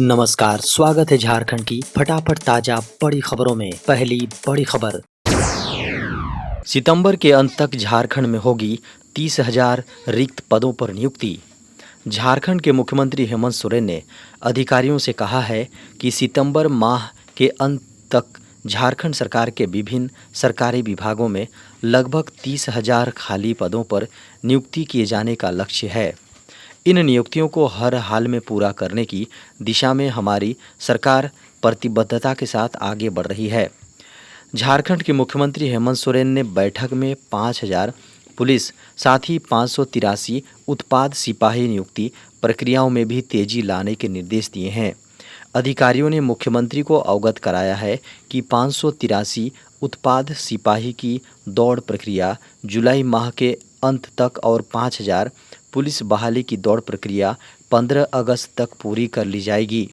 नमस्कार, स्वागत है झारखंड की फटाफट ताजा बड़ी खबरों में। पहली बड़ी खबर, सितंबर के अंत तक झारखंड में होगी 30,000 रिक्त पदों पर नियुक्ति। झारखंड के मुख्यमंत्री हेमंत सोरेन ने अधिकारियों से कहा है कि सितंबर माह के अंत तक झारखंड सरकार के विभिन्न सरकारी विभागों में लगभग 30,000 खाली पदों पर नियुक्ति किए जाने का लक्ष्य है। इन नियुक्तियों को हर हाल में पूरा करने की दिशा में हमारी सरकार प्रतिबद्धता के साथ आगे बढ़ रही है। झारखंड के मुख्यमंत्री हेमंत सोरेन ने बैठक में 5,000 पुलिस साथ ही 583 उत्पाद सिपाही नियुक्ति प्रक्रियाओं में भी तेजी लाने के निर्देश दिए हैं। अधिकारियों ने मुख्यमंत्री को अवगत कराया है कि 583 उत्पाद सिपाही की दौड़ प्रक्रिया जुलाई माह के अंत तक और 5,000 पुलिस बहाली की दौड़ प्रक्रिया 15 अगस्त तक पूरी कर ली जाएगी।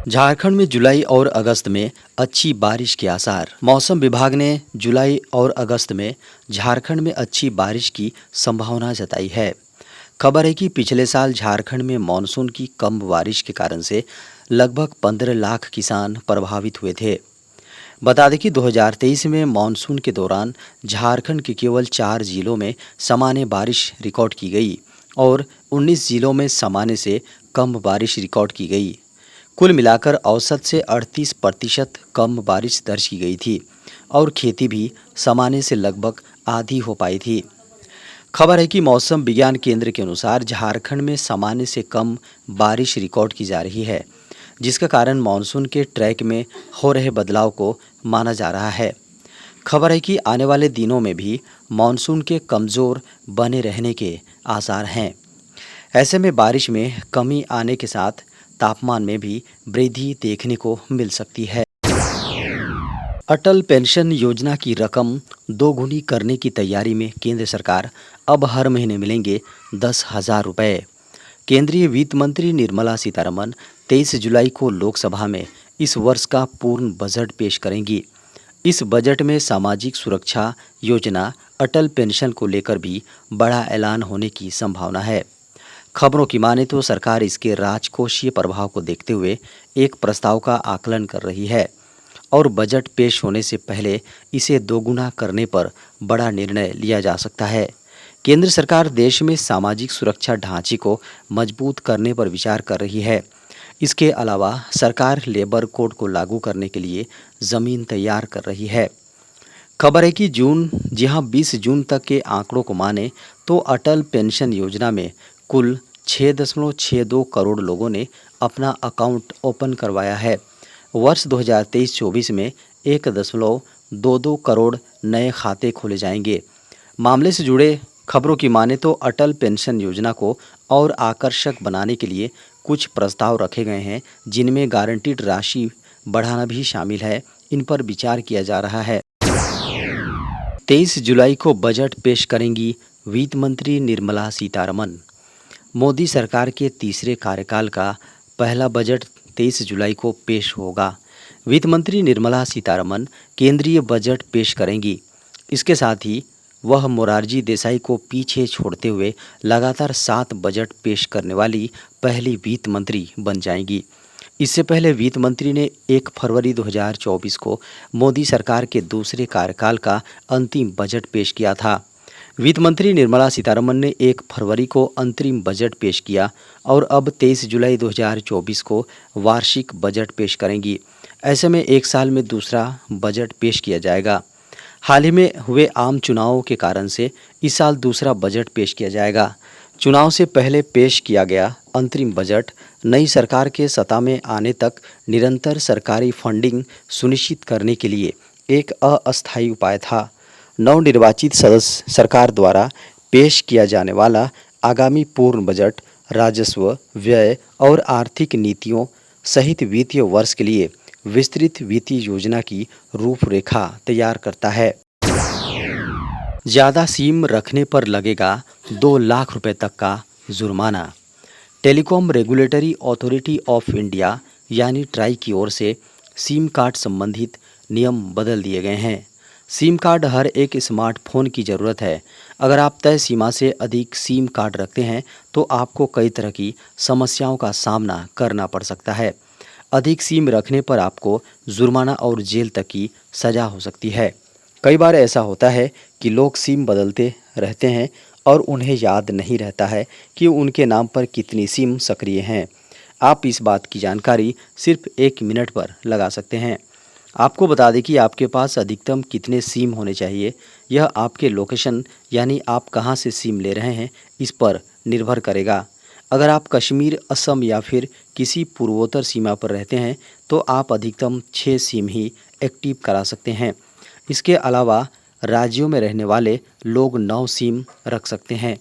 झारखंड में जुलाई और अगस्त में अच्छी बारिश के आसार। मौसम विभाग ने जुलाई और अगस्त में झारखंड में अच्छी बारिश की संभावना जताई है। खबर है कि पिछले साल झारखंड में मानसून की कम बारिश के कारण से लगभग 15 लाख किसान प्रभावित हुए थे। बता दें कि 2023 में मानसून के दौरान झारखंड के केवल 4 जिलों में सामान्य बारिश रिकॉर्ड की गई और 19 जिलों में सामान्य से कम बारिश रिकॉर्ड की गई। कुल मिलाकर औसत से 38% कम बारिश दर्ज की गई थी और खेती भी सामान्य से लगभग आधी हो पाई थी। खबर है कि मौसम विज्ञान केंद्र के अनुसार झारखंड में सामान्य से कम बारिश रिकॉर्ड की जा रही है, जिसका कारण मानसून के ट्रैक में हो रहे बदलाव को माना जा रहा है। खबर है कि आने वाले दिनों में भी मानसून के कमज़ोर बने रहने के आसार हैं। ऐसे में बारिश में कमी आने के साथ तापमान में भी वृद्धि देखने को मिल सकती है। अटल पेंशन योजना की रकम दोगुनी करने की तैयारी में केंद्र सरकार। अब हर महीने मिलेंगे 10,000 रुपये। केंद्रीय वित्त मंत्री निर्मला सीतारमण 23 जुलाई को लोकसभा में इस वर्ष का पूर्ण बजट पेश करेंगी। इस बजट में सामाजिक सुरक्षा योजना अटल पेंशन को लेकर भी बड़ा ऐलान होने की संभावना है। खबरों की माने तो सरकार इसके राजकोषीय प्रभाव को देखते हुए एक प्रस्ताव का आकलन कर रही है और बजट पेश होने से पहले इसे दोगुना करने पर बड़ा निर्णय लिया जा सकता है। केंद्र सरकार देश में सामाजिक सुरक्षा ढांचे को मजबूत करने पर विचार कर रही है। इसके अलावा सरकार लेबर कोड को लागू करने के लिए ज़मीन तैयार कर रही है। खबर है कि 20 जून तक के आंकड़ों को माने तो अटल पेंशन योजना में कुल 6.62 करोड़ लोगों ने अपना अकाउंट ओपन करवाया है। वर्ष 2023-24 में 1.22 करोड़ नए खाते खोले जाएंगे। मामले से जुड़े खबरों की माने तो अटल पेंशन योजना को और आकर्षक बनाने के लिए कुछ प्रस्ताव रखे गए हैं, जिनमें गारंटीड राशि बढ़ाना भी शामिल है। इन पर विचार किया जा रहा है। 23 जुलाई को बजट पेश करेंगी वित्त मंत्री निर्मला सीतारमण। मोदी सरकार के तीसरे कार्यकाल का पहला बजट 23 जुलाई को पेश होगा। वित्त मंत्री निर्मला सीतारमण केंद्रीय बजट पेश करेंगी। इसके साथ ही वह मोरारजी देसाई को पीछे छोड़ते हुए लगातार 7 बजट पेश करने वाली पहली वित्त मंत्री बन जाएंगी। इससे पहले वित्त मंत्री ने 1 फरवरी 2024 को मोदी सरकार के दूसरे कार्यकाल का अंतिम बजट पेश किया था। वित्त मंत्री निर्मला सीतारमण ने 1 फरवरी को अंतरिम बजट पेश किया और अब 23 जुलाई 2024 को वार्षिक बजट पेश करेंगी। ऐसे में एक साल में दूसरा बजट पेश किया जाएगा। हाल ही में हुए आम चुनावों के कारण से इस साल दूसरा बजट पेश किया जाएगा। चुनाव से पहले पेश किया गया अंतरिम बजट नई सरकार के सत्ता में आने तक निरंतर सरकारी फंडिंग सुनिश्चित करने के लिए एक अस्थायी उपाय था। नवनिर्वाचित सदस्य सरकार द्वारा पेश किया जाने वाला आगामी पूर्ण बजट राजस्व, व्यय और आर्थिक नीतियों सहित वित्तीय वर्ष के लिए विस्तृत वित्तीय योजना की रूपरेखा तैयार करता है। ज़्यादा सिम रखने पर लगेगा 2 लाख रुपए तक का जुर्माना। Telecom regulatory authority of India यानी ट्राई की ओर से सिम कार्ड संबंधित नियम बदल दिए गए हैं। सिम कार्ड हर एक स्मार्टफोन की ज़रूरत है। अगर आप तय सीमा से अधिक सिम कार्ड रखते हैं तो आपको कई तरह की समस्याओं का सामना करना पड़ सकता है। अधिक सिम रखने पर आपको जुर्माना और जेल तक की सज़ा हो सकती है। कई बार ऐसा होता है कि लोग सिम बदलते रहते हैं और उन्हें याद नहीं रहता है कि उनके नाम पर कितनी सिम सक्रिय हैं। आप इस बात की जानकारी सिर्फ 1 मिनट पर लगा सकते हैं। आपको बता दें कि आपके पास अधिकतम कितने सिम होने चाहिए। यह आपके लोकेशन यानी आप कहाँ से सिम ले रहे हैं इस पर निर्भर करेगा। अगर आप कश्मीर, असम या फिर किसी पूर्वोत्तर सीमा पर रहते हैं तो आप अधिकतम 6 सिम ही एक्टिव करा सकते हैं। इसके अलावा राज्यों में रहने वाले लोग 9 सिम रख सकते हैं।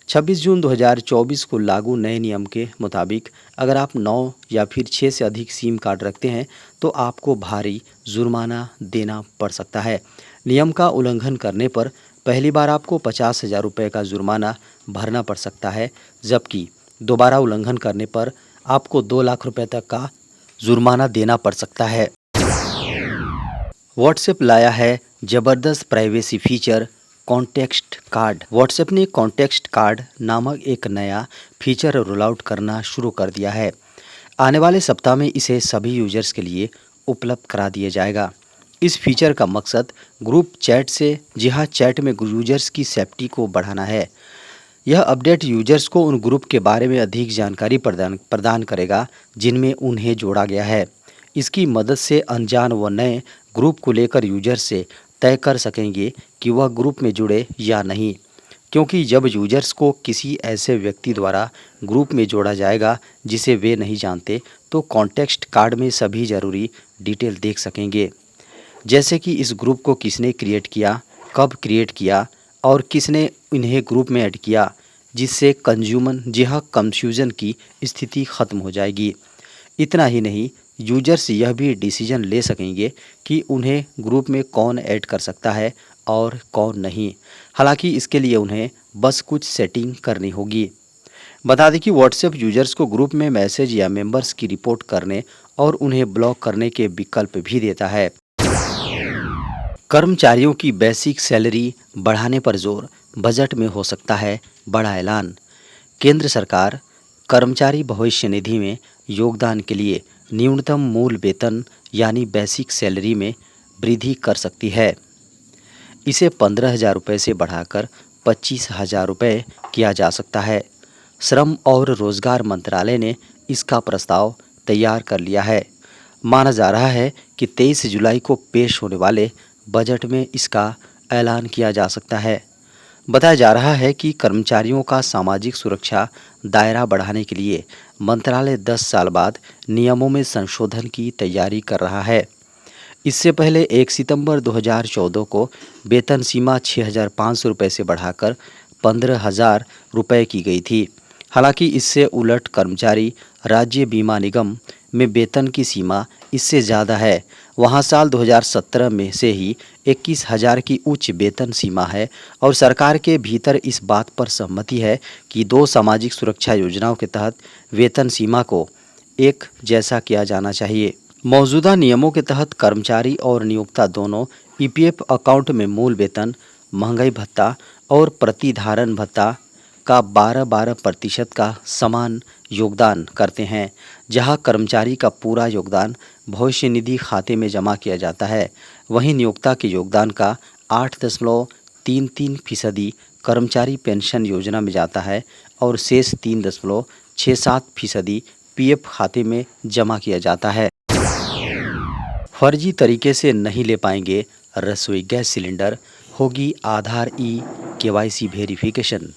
26 जून 2024 को लागू नए नियम के मुताबिक अगर आप 9 या फिर 6 से अधिक सिम कार्ड रखते हैं तो आपको भारी जुर्माना देना पड़ सकता है। नियम का उल्लंघन करने पर पहली बार आपको 50,000 रुपये का जुर्माना भरना पड़ सकता है, जबकि दोबारा उल्लंघन करने पर आपको 2 लाख रुपये तक का जुर्माना देना पड़ सकता है। व्हाट्सएप लाया है जबरदस्त privacy feature context card. WhatsApp ने कॉन्टेक्स्ट कार्ड नामक एक नया फीचर रोल आउट करना शुरू कर दिया है। आने वाले सप्ताह में इसे सभी यूजर्स के लिए उपलब्ध करा दिया जाएगा। इस फीचर का मकसद ग्रुप चैट से चैट में यूजर्स की सेफ्टी को बढ़ाना है। यह अपडेट यूजर्स को उन ग्रुप के बारे में अधिक जानकारी प्रदान करेगा जिनमें उन्हें जोड़ा गया है। इसकी मदद से अनजान व नए ग्रुप को लेकर यूजर से तय कर सकेंगे कि वह ग्रुप में जुड़े या नहीं, क्योंकि जब यूजर्स को किसी ऐसे व्यक्ति द्वारा ग्रुप में जोड़ा जाएगा जिसे वे नहीं जानते तो कॉन्टेक्स्ट कार्ड में सभी ज़रूरी डिटेल देख सकेंगे, जैसे कि इस ग्रुप को किसने क्रिएट किया, कब क्रिएट किया और किसने इन्हें ग्रुप में ऐड किया, जिससे कंफ्यूजन की स्थिति खत्म हो जाएगी। इतना ही नहीं, यूजर्स यह भी डिसीजन ले सकेंगे कि उन्हें ग्रुप में कौन ऐड कर सकता है और कौन नहीं। हालांकि इसके लिए उन्हें बस कुछ सेटिंग करनी होगी। बता दें कि व्हाट्सएप यूजर्स को ग्रुप में मैसेज या मेंबर्स की रिपोर्ट करने और उन्हें ब्लॉक करने के विकल्प भी देता है। कर्मचारियों की बेसिक सैलरी बढ़ाने पर जोर, बजट में हो सकता है बड़ा ऐलान। केंद्र सरकार कर्मचारी भविष्य निधि में योगदान के लिए न्यूनतम मूल वेतन यानी बेसिक सैलरी में वृद्धि कर सकती है। इसे 15,000 रुपये से बढ़ाकर 25,000 रुपये किया जा सकता है। श्रम और रोजगार मंत्रालय ने इसका प्रस्ताव तैयार कर लिया है। माना जा रहा है कि 23 जुलाई को पेश होने वाले बजट में इसका ऐलान किया जा सकता है। बताया जा रहा है कि कर्मचारियों का सामाजिक सुरक्षा दायरा बढ़ाने के लिए मंत्रालय 10 साल बाद नियमों में संशोधन की तैयारी कर रहा है। इससे पहले 1 सितंबर 2014 को वेतन सीमा 6,500 रुपये से बढ़ाकर 15,000 रुपये की गई थी। हालांकि इससे उलट कर्मचारी राज्य बीमा निगम में वेतन की सीमा इससे ज़्यादा है। वहां साल 2017 में से ही 21,000 की उच्च वेतन सीमा है और सरकार के भीतर इस बात पर सहमति है कि 2 सामाजिक सुरक्षा योजनाओं के तहत वेतन सीमा को एक जैसा किया जाना चाहिए। मौजूदा नियमों के तहत कर्मचारी और नियोक्ता दोनों ईपीएफ अकाउंट में मूल वेतन, महंगाई भत्ता और प्रतिधारण भत्ता का 12-12% का समान योगदान करते हैं। जहां कर्मचारी का पूरा योगदान भविष्य निधि खाते में जमा किया जाता है, वहीं नियोक्ता के योगदान का 8.33% कर्मचारी पेंशन योजना में जाता है और शेष 3.67% पीएफ खाते में जमा किया जाता है। फर्जी तरीके से नहीं ले पाएंगे रसोई गैस सिलेंडर, होगी आधार केवाईसी वेरिफिकेशन।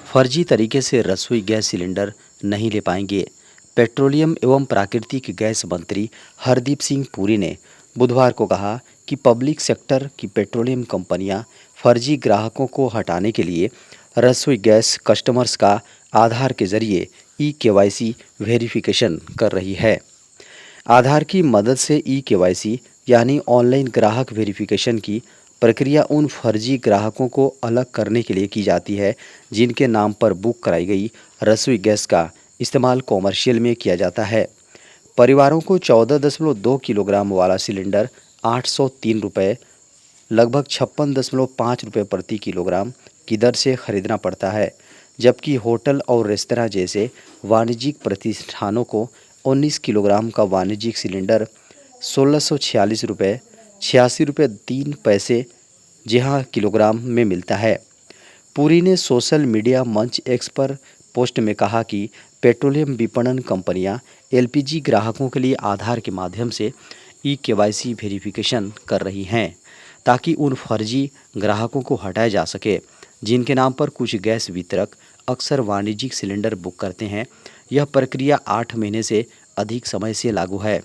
फर्जी तरीके से रसोई गैस सिलेंडर नहीं ले पाएंगे। पेट्रोलियम एवं प्राकृतिक गैस मंत्री हरदीप सिंह पुरी ने बुधवार को कहा कि पब्लिक सेक्टर की पेट्रोलियम कंपनियां फर्जी ग्राहकों को हटाने के लिए रसोई गैस कस्टमर्स का आधार के जरिए केवाईसी वेरिफिकेशन कर रही है। आधार की मदद से केवाईसी यानी ऑनलाइन ग्राहक वेरिफिकेशन की प्रक्रिया उन फर्जी ग्राहकों को अलग करने के लिए की जाती है जिनके नाम पर बुक कराई गई रसोई गैस का इस्तेमाल कॉमर्शियल में किया जाता है। परिवारों को 14.2 किलोग्राम वाला सिलेंडर 803 रुपये, लगभग 56.5 रुपये प्रति किलोग्राम की दर से खरीदना पड़ता है, जबकि होटल और रेस्तरां जैसे वाणिज्यिक प्रतिष्ठानों को 19 किलोग्राम का वाणिज्यिक सिलेंडर 1646 रुपये 86 रुपये 3 पैसे जहाँ किलोग्राम में मिलता है। पुरी ने सोशल मीडिया मंच एक्स पर पोस्ट में कहा कि पेट्रोलियम विपणन कंपनियां एलपीजी ग्राहकों के लिए आधार के माध्यम से ई-केवाईसी वेरिफिकेशन कर रही हैं, ताकि उन फर्जी ग्राहकों को हटाया जा सके जिनके नाम पर कुछ गैस वितरक अक्सर वाणिज्यिक सिलेंडर बुक करते हैं। यह प्रक्रिया 8 महीने से अधिक समय से लागू है।